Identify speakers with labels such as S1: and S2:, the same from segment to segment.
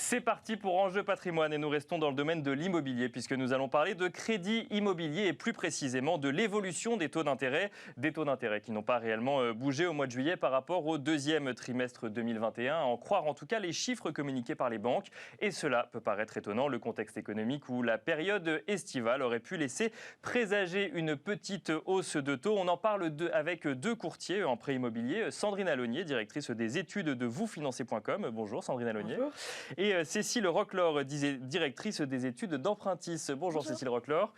S1: C'est parti pour Enjeu Patrimoine et nous restons dans le domaine de l'immobilier puisque nous allons parler de crédit immobilier et plus précisément de l'évolution des taux d'intérêt qui n'ont pas réellement bougé au mois de juillet par rapport au deuxième trimestre 2021, à en croire en tout cas les chiffres communiqués par les banques. Et cela peut paraître étonnant, le contexte économique où la période estivale aurait pu laisser présager une petite hausse de taux. On en parle avec deux courtiers en prêt immobilier, Sandrine Allognier, directrice des études de vousfinancer.com. Bonjour Sandrine Allognier.
S2: Bonjour.
S1: Et Cécile Roclor, directrice des études d'Empruntis. Bonjour Cécile Roclor.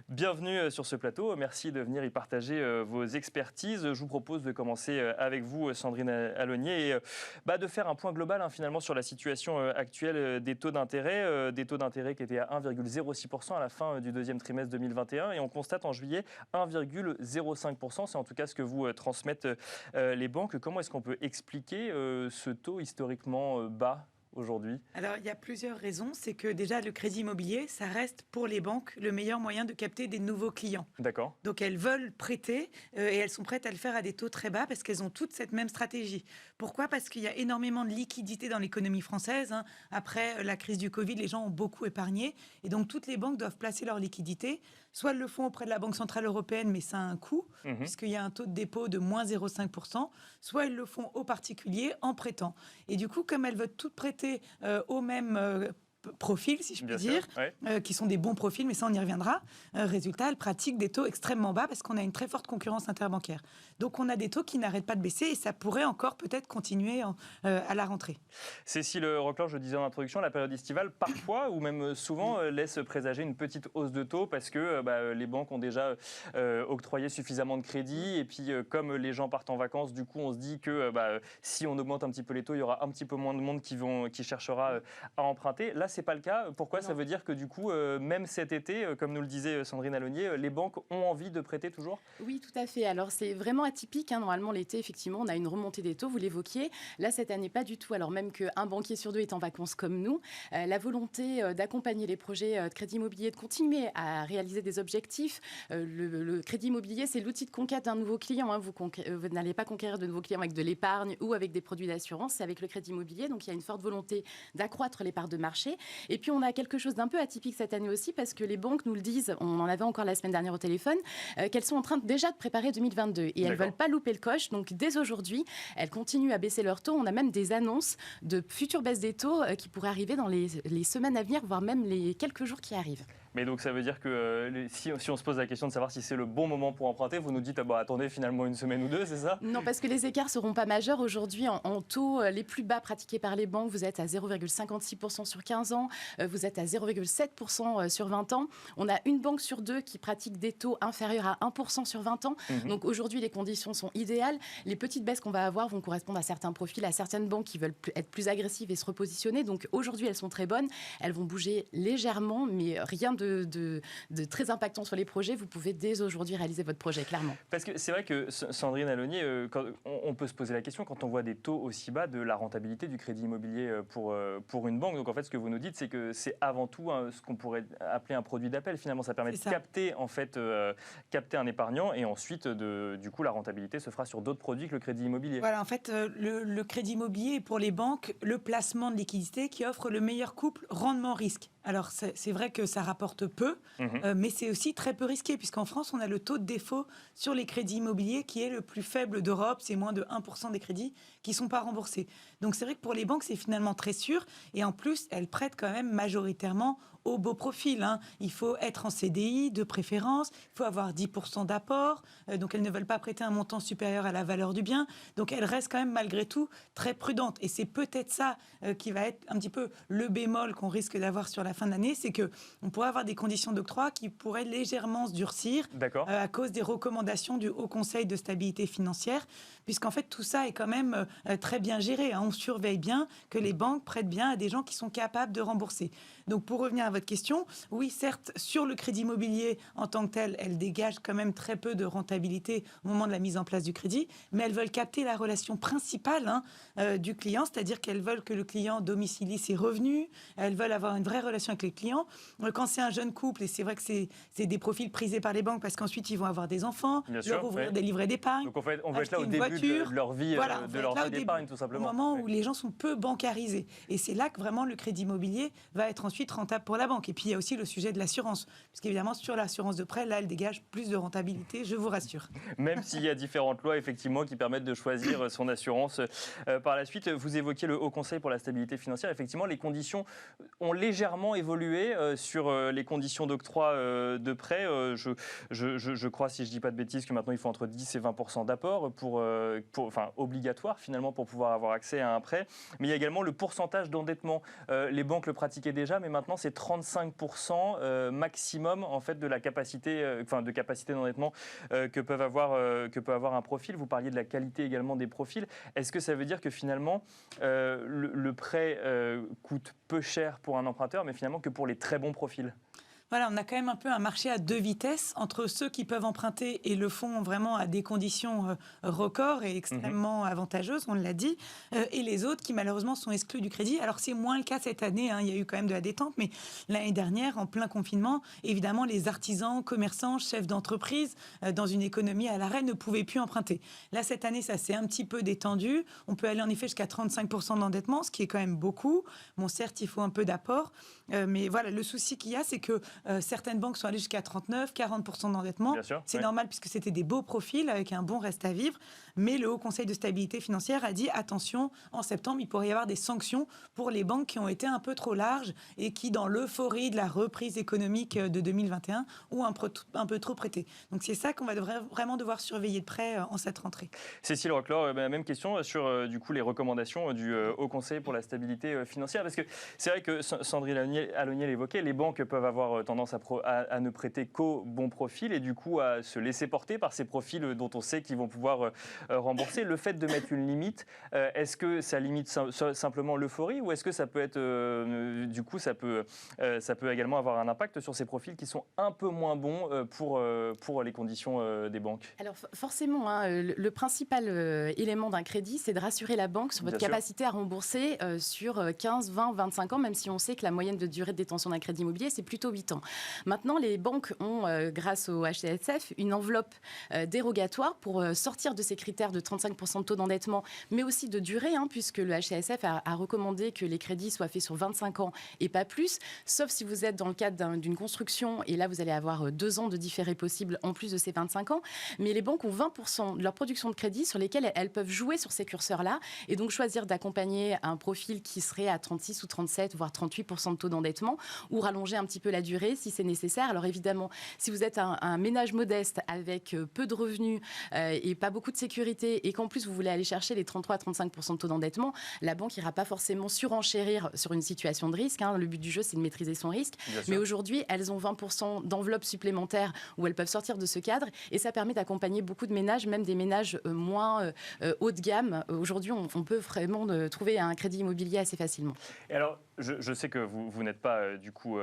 S1: Bienvenue sur ce plateau. Merci de venir y partager vos expertises. Je vous propose de commencer avec vous, Sandrine Allognier, et de faire un point global finalement sur la situation actuelle des taux d'intérêt qui étaient à 1,06% à la fin du deuxième trimestre 2021. Et on constate en juillet 1,05%. C'est en tout cas ce que vous transmettent les banques. Comment est-ce qu'on peut expliquer ce taux historiquement bas aujourd'hui?
S2: Alors, il y a plusieurs raisons. C'est que déjà, le crédit immobilier, ça reste pour les banques le meilleur moyen de capter des nouveaux clients.
S1: D'accord.
S2: Donc, elles veulent prêter et elles sont prêtes à le faire à des taux très bas parce qu'elles ont toutes cette même stratégie. Pourquoi ? Parce qu'il y a énormément de liquidités dans l'économie française. Après la crise du Covid, les gens ont beaucoup épargné. Et donc, toutes les banques doivent placer leurs liquidités. Soit elles le font auprès de la Banque Centrale Européenne, mais ça a un coût, puisqu'il y a un taux de dépôt de moins 0,5%. Soit elles le font aux particuliers en prêtant. Et du coup, comme elles veulent toutes prêter au même profils, si je puis dire, qui sont des bons profils, mais ça, on y reviendra. Résultat, elles pratiquent des taux extrêmement bas parce qu'on a une très forte concurrence interbancaire. Donc, on a des taux qui n'arrêtent pas de baisser et ça pourrait encore peut-être continuer à la rentrée.
S1: Cécile Roclor, je disais en introduction, la période estivale, parfois, ou même souvent, laisse présager une petite hausse de taux parce que les banques ont déjà octroyé suffisamment de crédit et puis comme les gens partent en vacances, du coup, on se dit que si on augmente un petit peu les taux, il y aura un petit peu moins de monde qui cherchera à emprunter. Là, c'est pas le cas. Pourquoi ? Ça veut dire que du coup, même cet été, comme nous le disait Sandrine Allognier, les banques ont envie de prêter toujours ?
S3: Oui, tout à fait. Alors, c'est vraiment atypique. Normalement, l'été, effectivement, on a une remontée des taux, vous l'évoquiez. Là, cette année, pas du tout. Alors, même qu'un banquier sur deux est en vacances comme nous, la volonté d'accompagner les projets de crédit immobilier, de continuer à réaliser des objectifs. Le crédit immobilier, c'est l'outil de conquête d'un nouveau client. Vous n'allez pas conquérir de nouveaux clients avec de l'épargne ou avec des produits d'assurance. C'est avec le crédit immobilier. Donc, il y a une forte volonté d'accroître les parts de marché. Et puis, on a quelque chose d'un peu atypique cette année aussi parce que les banques nous le disent, on en avait encore la semaine dernière au téléphone, qu'elles sont en train déjà de préparer 2022. Et elles ne veulent pas louper le coche. Donc, dès aujourd'hui, elles continuent à baisser leurs taux. On a même des annonces de futures baisses des taux qui pourraient arriver dans les semaines à venir, voire même les quelques jours qui arrivent.
S1: Mais donc, ça veut dire que si on se pose la question de savoir si c'est le bon moment pour emprunter, vous nous dites, attendez finalement une semaine ou deux, c'est ça ?
S3: Non, parce que les écarts ne seront pas majeurs. Aujourd'hui, en taux les plus bas pratiqués par les banques, vous êtes à 0,56% sur 15 ans, vous êtes à 0,7% sur 20 ans. On a une banque sur deux qui pratique des taux inférieurs à 1% sur 20 ans. Donc aujourd'hui, les conditions sont idéales. Les petites baisses qu'on va avoir vont correspondre à certains profils, à certaines banques qui veulent être plus agressives et se repositionner. Donc aujourd'hui, elles sont très bonnes. Elles vont bouger légèrement, mais rien de très impactant sur les projets. Vous pouvez dès aujourd'hui réaliser votre projet, clairement.
S1: Parce que c'est vrai que Sandrine Allognier, on peut se poser la question quand on voit des taux aussi bas de la rentabilité du crédit immobilier pour une banque. Donc en fait, ce que vous nous dites, c'est que c'est avant tout ce qu'on pourrait appeler un produit d'appel. Finalement, ça permet de capter un épargnant et ensuite, du coup, la rentabilité se fera sur d'autres produits que le crédit immobilier.
S2: Voilà, en fait, le crédit immobilier est pour les banques le placement de liquidité qui offre le meilleur couple rendement-risque. Alors, c'est vrai que ça rapporte peu, mais c'est aussi très peu risqué, puisqu'en France, on a le taux de défaut sur les crédits immobiliers qui est le plus faible d'Europe. C'est moins de 1% des crédits qui ne sont pas remboursés. Donc, c'est vrai que pour les banques, c'est finalement très sûr. Et en plus, elles prêtent quand même majoritairement au beau profil. Il faut être en CDI de préférence, il faut avoir 10% d'apport. Donc, elles ne veulent pas prêter un montant supérieur à la valeur du bien. Donc, elles restent quand même malgré tout très prudentes. Et c'est peut-être ça qui va être un petit peu le bémol qu'on risque d'avoir sur la fin d'année, c'est qu'on pourrait avoir des conditions d'octroi qui pourraient légèrement se durcir à cause des recommandations du Haut Conseil de stabilité financière, puisqu'en fait tout ça est quand même très bien géré. On surveille bien que les banques prêtent bien à des gens qui sont capables de rembourser. Donc pour revenir à votre votre question. Oui, certes, sur le crédit immobilier en tant que tel, elles dégagent quand même très peu de rentabilité au moment de la mise en place du crédit, mais elles veulent capter la relation principale du client, c'est-à-dire qu'elles veulent que le client domicilie ses revenus, elles veulent avoir une vraie relation avec les clients. Quand c'est un jeune couple, et c'est vrai que c'est des profils prisés par les banques parce qu'ensuite ils vont avoir des enfants, leur ouvrir des livrets d'épargne.
S1: Donc en fait, on veut être là au début de leur vie, de leur vie d'épargne tout simplement.
S2: Au moment où les gens sont peu bancarisés. Et c'est là que vraiment le crédit immobilier va être ensuite rentable pour la banque. Et puis il y a aussi le sujet de l'assurance. Parce qu'évidemment, sur l'assurance de prêt, là, elle dégage plus de rentabilité, je vous rassure.
S1: Même s'il y a différentes lois, effectivement, qui permettent de choisir son assurance par la suite. Vous évoquiez le Haut Conseil pour la stabilité financière. Effectivement, les conditions ont légèrement évolué sur les conditions d'octroi de prêt. Je crois, si je ne dis pas de bêtises, que maintenant, il faut entre 10 et 20% d'apport obligatoire, finalement, pour pouvoir avoir accès à un prêt. Mais il y a également le pourcentage d'endettement. Les banques le pratiquaient déjà, mais maintenant, c'est 35% maximum, en fait, de la capacité, de capacité d'endettement que peut avoir un profil. Vous parliez de la qualité également des profils. Est-ce que ça veut dire que finalement, le prêt coûte peu cher pour un emprunteur, mais finalement que pour les très bons profils ?
S2: Voilà, on a quand même un peu un marché à deux vitesses entre ceux qui peuvent emprunter et le font vraiment à des conditions records et extrêmement avantageuses, on l'a dit, et les autres qui malheureusement sont exclus du crédit. Alors c'est moins le cas cette année, il y a eu quand même de la détente, mais l'année dernière, en plein confinement, évidemment les artisans, commerçants, chefs d'entreprise dans une économie à l'arrêt ne pouvaient plus emprunter. Là cette année, ça s'est un petit peu détendu. On peut aller en effet jusqu'à 35% d'endettement, ce qui est quand même beaucoup. Bon, certes, il faut un peu d'apport, mais voilà, le souci qu'il y a, c'est que certaines banques sont allées jusqu'à 39-40% d'endettement. C'est normal puisque c'était des beaux profils avec un bon reste à vivre. Mais le Haut Conseil de stabilité financière a dit attention, en septembre, il pourrait y avoir des sanctions pour les banques qui ont été un peu trop larges et qui, dans l'euphorie de la reprise économique de 2021, ont un peu trop prêté. Donc c'est ça qu'on va vraiment devoir surveiller de près en cette rentrée.
S1: Cécile Roclor, même question sur du coup, les recommandations du Haut Conseil pour la stabilité financière. Parce que c'est vrai que Sandrine Aloniel l'évoquait, les banques peuvent avoir tendance à ne prêter qu'aux bons profils et du coup à se laisser porter par ces profils dont on sait qu'ils vont pouvoir rembourser. Le fait de mettre une limite, est-ce que ça limite simplement l'euphorie ou est-ce que ça peut être, du coup, ça peut également avoir un impact sur ces profils qui sont un peu moins bons pour les conditions des banques?
S3: Alors forcément, le principal élément d'un crédit, c'est de rassurer la banque sur votre capacité à rembourser sur 15, 20, 25 ans, même si on sait que la moyenne de durée de détention d'un crédit immobilier, c'est plutôt 8 ans. Maintenant, les banques ont, grâce au HCSF, une enveloppe dérogatoire pour sortir de ces critères de 35% de taux d'endettement, mais aussi de durée, puisque le HCSF a recommandé que les crédits soient faits sur 25 ans et pas plus, sauf si vous êtes dans le cadre d'une construction, et là, vous allez avoir 2 ans de différé possible en plus de ces 25 ans. Mais les banques ont 20% de leur production de crédit sur lesquels elles peuvent jouer sur ces curseurs-là, et donc choisir d'accompagner un profil qui serait à 36 ou 37, voire 38% de taux d'endettement, ou rallonger un petit peu la durée si c'est nécessaire. Alors évidemment, si vous êtes un ménage modeste avec peu de revenus et pas beaucoup de sécurité et qu'en plus vous voulez aller chercher les 33 à 35% de taux d'endettement, la banque n'ira pas forcément surenchérir sur une situation de risque. Le but du jeu, c'est de maîtriser son risque. Mais aujourd'hui, elles ont 20% d'enveloppe supplémentaire où elles peuvent sortir de ce cadre et ça permet d'accompagner beaucoup de ménages, même des ménages moins haut de gamme. Aujourd'hui, on peut vraiment trouver un crédit immobilier assez facilement.
S1: Et alors, je sais que vous n'êtes pas du coup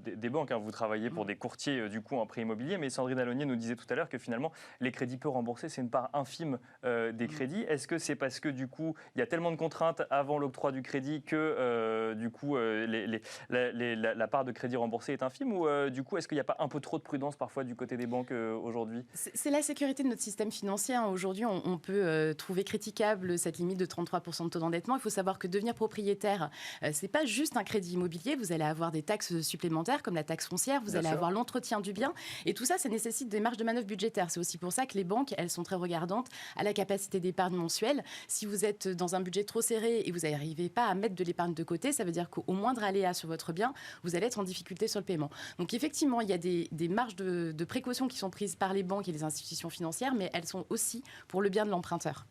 S1: des banques, vous travaillez pour des courtiers du coup en prêt immobilier, mais Sandrine Aloniel nous disait tout à l'heure que finalement les crédits peu remboursés, c'est une part infime des crédits. Est-ce que c'est parce que du coup il y a tellement de contraintes avant l'octroi du crédit que du coup la part de crédit remboursé est infime ou du coup est-ce qu'il n'y a pas un peu trop de prudence parfois du côté des banques aujourd'hui?
S3: C'est la sécurité de notre système financier. Aujourd'hui, on peut trouver critiquable cette limite de 33% de taux d'endettement. Il faut savoir que devenir propriétaire, c'est pas juste un crédit immobilier. Vous allez avoir des taxes supplémentaires comme la taxe foncière, vous allez avoir l'entretien du bien et tout ça, ça nécessite des marges de manœuvre budgétaires. C'est aussi pour ça que les banques, elles sont très regardantes à la capacité d'épargne mensuelle. Si vous êtes dans un budget trop serré et vous n'arrivez pas à mettre de l'épargne de côté, ça veut dire qu'au moindre aléa sur votre bien, vous allez être en difficulté sur le paiement. Donc effectivement, il y a des marges de précaution qui sont prises par les banques et les institutions financières, mais elles sont aussi pour le bien de l'emprunteur.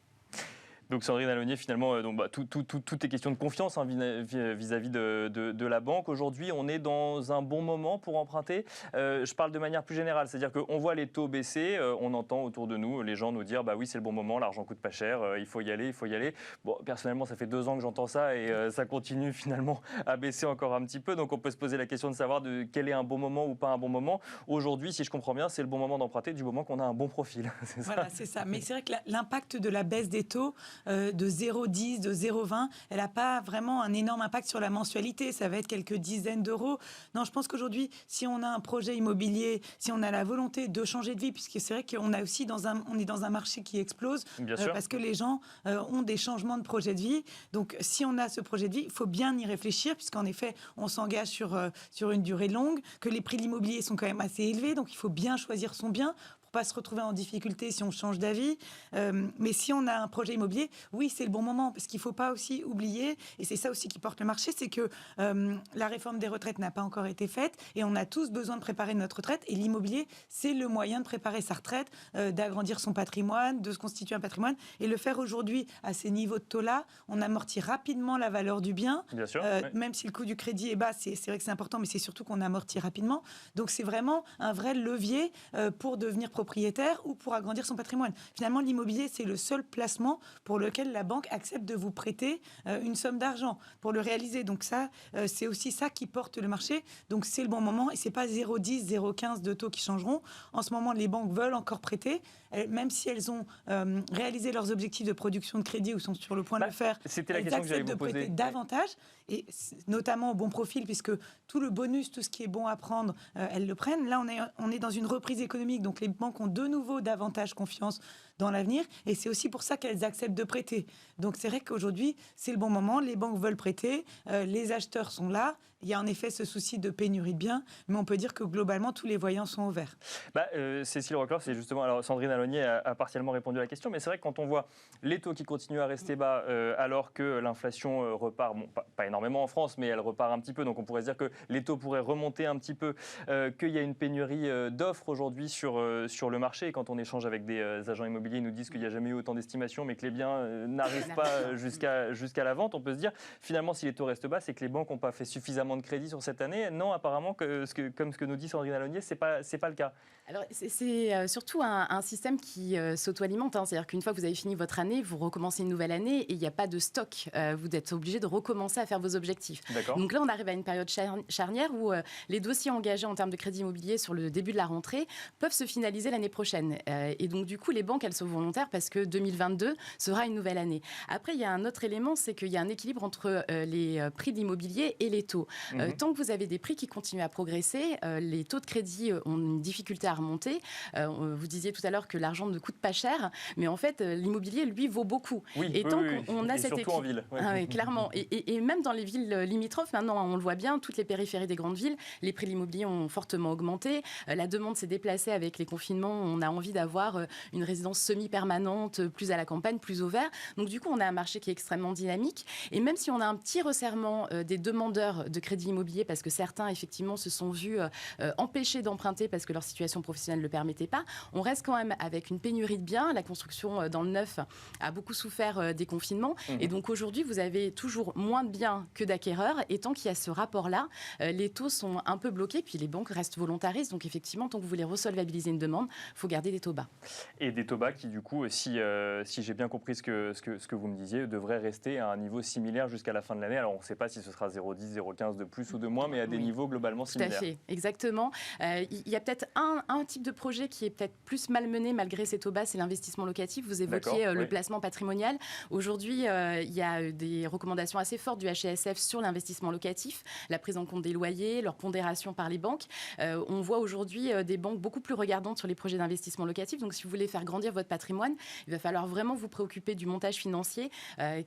S1: Donc Sandrine Allonnier, finalement, tout est question de confiance vis-à-vis de la banque. Aujourd'hui, on est dans un bon moment pour emprunter. Je parle de manière plus générale, c'est-à-dire qu'on voit les taux baisser, on entend autour de nous les gens nous dire oui, c'est le bon moment, l'argent coûte pas cher, il faut y aller. Bon, personnellement, ça fait 2 ans que j'entends ça et ça continue finalement à baisser encore un petit peu. Donc on peut se poser la question de savoir quel est un bon moment ou pas un bon moment. Aujourd'hui, si je comprends bien, c'est le bon moment d'emprunter du moment qu'on a un bon profil.
S2: Voilà, c'est ça. Mais c'est vrai que l'impact de la baisse des taux de 0,10, de 0,20, elle n'a pas vraiment un énorme impact sur la mensualité. Ça va être quelques dizaines d'euros. Non, je pense qu'aujourd'hui, si on a un projet immobilier, si on a la volonté de changer de vie, puisque c'est vrai qu'on a aussi on est dans un marché qui explose, parce que les gens ont des changements de projet de vie. Donc, si on a ce projet de vie, il faut bien y réfléchir, puisqu'en effet, on s'engage sur une durée longue, que les prix de l'immobilier sont quand même assez élevés. Donc, il faut bien choisir son bien, pas se retrouver en difficulté si on change d'avis. Mais si on a un projet immobilier, oui, c'est le bon moment, parce qu'il ne faut pas aussi oublier, et c'est ça aussi qui porte le marché, c'est que la réforme des retraites n'a pas encore été faite, et on a tous besoin de préparer notre retraite, et l'immobilier, c'est le moyen de préparer sa retraite, d'agrandir son patrimoine, de se constituer un patrimoine, et le faire aujourd'hui à ces niveaux de taux-là, on amortit rapidement la valeur du bien.
S1: Bien sûr,
S2: même si le coût du crédit est bas, c'est vrai que c'est important, mais c'est surtout qu'on amortit rapidement. Donc c'est vraiment un vrai levier pour devenir propriétaire ou pour agrandir son patrimoine. Finalement, l'immobilier, c'est le seul placement pour lequel la banque accepte de vous prêter une somme d'argent pour le réaliser. Donc ça, c'est aussi ça qui porte le marché. Donc c'est le bon moment et c'est pas 0,10, 0,15 de taux qui changeront. En ce moment, les banques veulent encore prêter, même si elles ont réalisé leurs objectifs de production de crédit ou sont sur le point de le faire.
S1: C'était la question que j'allais vous poser.
S2: Prêter davantage, et notamment au bon profil, puisque tout le bonus, tout ce qui est bon à prendre, elles le prennent. Là, on est dans une reprise économique, donc les banques ont de nouveau davantage confiance dans l'avenir, et c'est aussi pour ça qu'elles acceptent de prêter. Donc c'est vrai qu'aujourd'hui, c'est le bon moment, les banques veulent prêter, les acheteurs sont là, il y a en effet ce souci de pénurie de biens, mais on peut dire que globalement, tous les voyants sont au vert.
S1: Cécile Roclor, c'est justement, alors Sandrine Allonnier a partiellement répondu à la question, mais c'est vrai que quand on voit les taux qui continuent à rester bas, alors que l'inflation repart, bon, pas énormément en France, mais elle repart un petit peu, donc on pourrait se dire que les taux pourraient remonter un petit peu, qu'il y a une pénurie d'offres aujourd'hui sur le marché, et quand on échange avec des agents immobiliers, ils nous disent qu'il n'y a jamais eu autant d'estimations, mais que les biens n'arrivent pas jusqu'à la vente. On peut se dire, finalement, si les taux restent bas, c'est que les banques n'ont pas fait suffisamment de crédit sur cette année. Non, apparemment, comme ce que nous dit Sandrine Allonnier, c'est pas le cas.
S3: Alors, c'est surtout un système qui s'auto-alimente. C'est-à-dire qu'une fois que vous avez fini votre année, vous recommencez une nouvelle année et il n'y a pas de stock. Vous êtes obligé de recommencer à faire vos objectifs.
S1: D'accord.
S3: Donc là, on arrive à une période charnière où les dossiers engagés en termes de crédit immobilier sur le début de la rentrée peuvent se finaliser l'année prochaine. Et donc, du coup, les banques, elles sont volontaires parce que 2022 sera une nouvelle année. Après, il y a un autre élément, c'est qu'il y a un équilibre entre les prix de l'immobilier et les taux. Tant que vous avez des prix qui continuent à progresser, les taux de crédit ont une difficulté à remonter. Vous disiez tout à l'heure que l'argent ne coûte pas cher, mais en fait, l'immobilier, lui, vaut beaucoup.
S1: Oui,
S3: tant qu'on a
S1: et
S3: cet
S1: surtout en ville. Ouais.
S3: Oui, clairement. Et même dans les villes limitrophes, maintenant, on le voit bien, toutes les périphéries des grandes villes, les prix de l'immobilier ont fortement augmenté. La demande s'est déplacée avec les confinements. On a envie d'avoir une résidence semi-permanente, plus à la campagne, plus au vert. Donc, du coup, on a un marché qui est extrêmement dynamique. Et même si on a un petit resserrement des demandeurs de crédit immobilier, parce que certains, effectivement, se sont vus empêchés d'emprunter parce que leur situation professionnelle ne le permettait pas, on reste quand même avec une pénurie de biens. La construction dans le neuf a beaucoup souffert des confinements. Et donc, aujourd'hui, vous avez toujours moins de biens que d'acquéreurs. Et tant qu'il y a ce rapport-là, les taux sont un peu bloqués. Puis, les banques restent volontaristes. Donc, effectivement, tant que vous voulez resolvabiliser une demande, il faut garder des taux bas.
S1: Et des taux bas qui, du coup, si j'ai bien compris ce que vous me disiez, devraient rester à un niveau similaire jusqu'à la fin de l'année. Alors, on ne sait pas si ce sera 0,10, 0,15 de plus ou de moins, mais à des niveaux globalement similaires.
S3: Tout à fait, exactement. Il y a peut-être un type de projet qui est peut-être plus malmené malgré ces taux bas, c'est l'investissement locatif. Vous évoquiez le placement patrimonial. Aujourd'hui, il y a des recommandations assez fortes du HCSF sur l'investissement locatif, la prise en compte des loyers, leur pondération par les banques. On voit aujourd'hui des banques beaucoup plus regardantes sur les projets d'investissement locatif. Donc, si vous voulez faire grandir votre patrimoine, il va falloir vraiment vous préoccuper du montage financier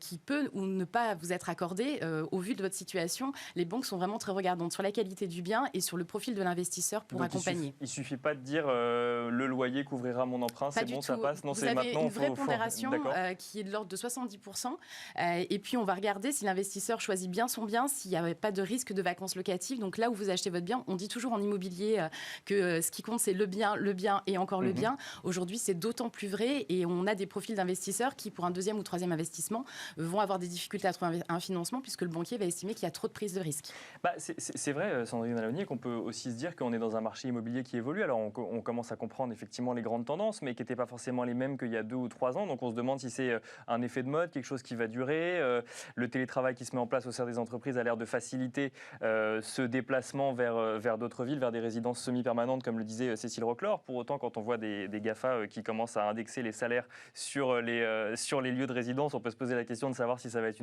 S3: qui peut ou ne pas vous être accordé au vu de votre situation. Les banques sont vraiment très regardantes sur la qualité du bien et sur le profil de l'investisseur pour accompagner.
S1: Il ne suffit pas de dire le loyer couvrira mon emprunt, c'est bon, ça passe. Non,
S3: vous
S1: c'est
S3: avez
S1: maintenant.
S3: Une vraie pondération qui est de l'ordre de 70%. Et puis, on va regarder si l'investisseur choisit bien son bien, s'il n'y a pas de risque de vacances locatives. Donc là où vous achetez votre bien, on dit toujours en immobilier que ce qui compte, c'est le bien et encore le bien. Aujourd'hui, c'est d'autant plus plus vrai et on a des profils d'investisseurs qui, pour un deuxième ou troisième investissement, vont avoir des difficultés à trouver un financement puisque le banquier va estimer qu'il y a trop de prise de risque.
S1: C'est vrai, Sandrine Alonier, qu'on peut aussi se dire qu'on est dans un marché immobilier qui évolue. Alors on commence à comprendre effectivement les grandes tendances, mais qui n'étaient pas forcément les mêmes qu'il y a 2 ou 3 ans. Donc on se demande si c'est un effet de mode, quelque chose qui va durer. Le télétravail qui se met en place au sein des entreprises a l'air de faciliter ce déplacement vers d'autres villes, vers des résidences semi-permanentes, comme le disait Cécile Roclor. Pour autant, quand on voit des GAFA qui commencent à indexer les salaires sur les lieux de résidence, on peut se poser la question de savoir si ça va être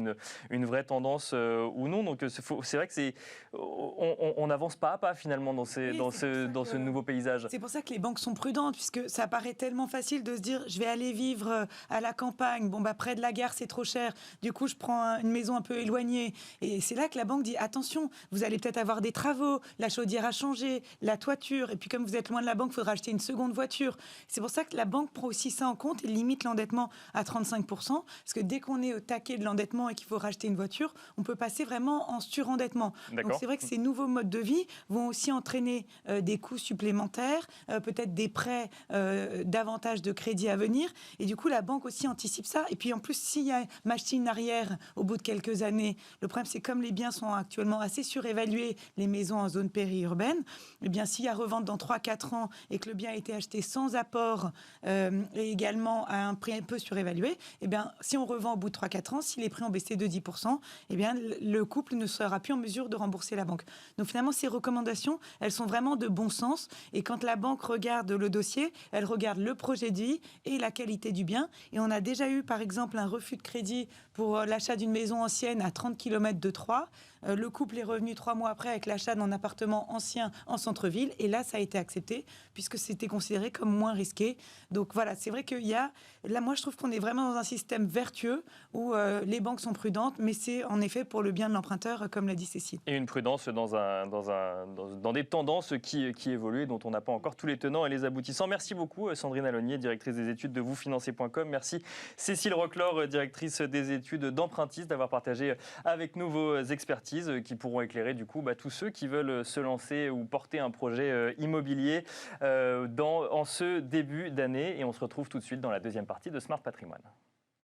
S1: une vraie tendance ou non. Donc c'est vrai que on avance pas à pas finalement dans ce nouveau paysage.
S2: C'est pour ça que les banques sont prudentes, puisque ça paraît tellement facile de se dire je vais aller vivre à la campagne, près de la gare c'est trop cher, du coup je prends une maison un peu éloignée. Et c'est là que la banque dit attention, vous allez peut-être avoir des travaux, la chaudière a changé, la toiture, et puis comme vous êtes loin de la banque, il faudra acheter une seconde voiture. C'est pour ça que la banque prend aussi ça en compte et limite l'endettement à 35%, parce que dès qu'on est au taquet de l'endettement et qu'il faut racheter une voiture, on peut passer vraiment en surendettement. Donc c'est vrai que ces nouveaux modes de vie vont aussi entraîner des coûts supplémentaires, peut-être des prêts, davantage de crédits à venir, et du coup la banque aussi anticipe ça. Et puis en plus, s'il y a machine arrière au bout de quelques années, le problème c'est comme les biens sont actuellement assez surévalués, les maisons en zone périurbaine, eh bien s'il y a revente dans 3-4 ans et que le bien a été acheté sans apport et également à un prix un peu surévalué, eh bien si on revend au bout de 3-4 ans, si les prix ont baissé de 10%, eh bien le couple ne sera plus en mesure de rembourser la banque. Donc finalement ces recommandations, elles sont vraiment de bon sens, et quand la banque regarde le dossier, elle regarde le projet de vie et la qualité du bien. Et on a déjà eu par exemple un refus de crédit pour l'achat d'une maison ancienne à 30 km de Troyes. Le couple est revenu 3 mois après avec l'achat d'un appartement ancien en centre-ville. Et là, ça a été accepté puisque c'était considéré comme moins risqué. Donc voilà, c'est vrai qu'il y a... Là, moi, je trouve qu'on est vraiment dans un système vertueux où les banques sont prudentes, mais c'est en effet pour le bien de l'emprunteur, comme l'a dit Cécile.
S1: Et une prudence dans des tendances qui évoluent, dont on n'a pas encore tous les tenants et les aboutissants. Merci beaucoup, Sandrine Alonier, directrice des études de vousfinancer.com. Merci, Cécile Roclor, directrice des études d'Empruntis, d'avoir partagé avec nous vos expertises qui pourront éclairer du coup tous ceux qui veulent se lancer ou porter un projet immobilier en ce début d'année. Et on se retrouve tout de suite dans la deuxième partie de Smart Patrimoine.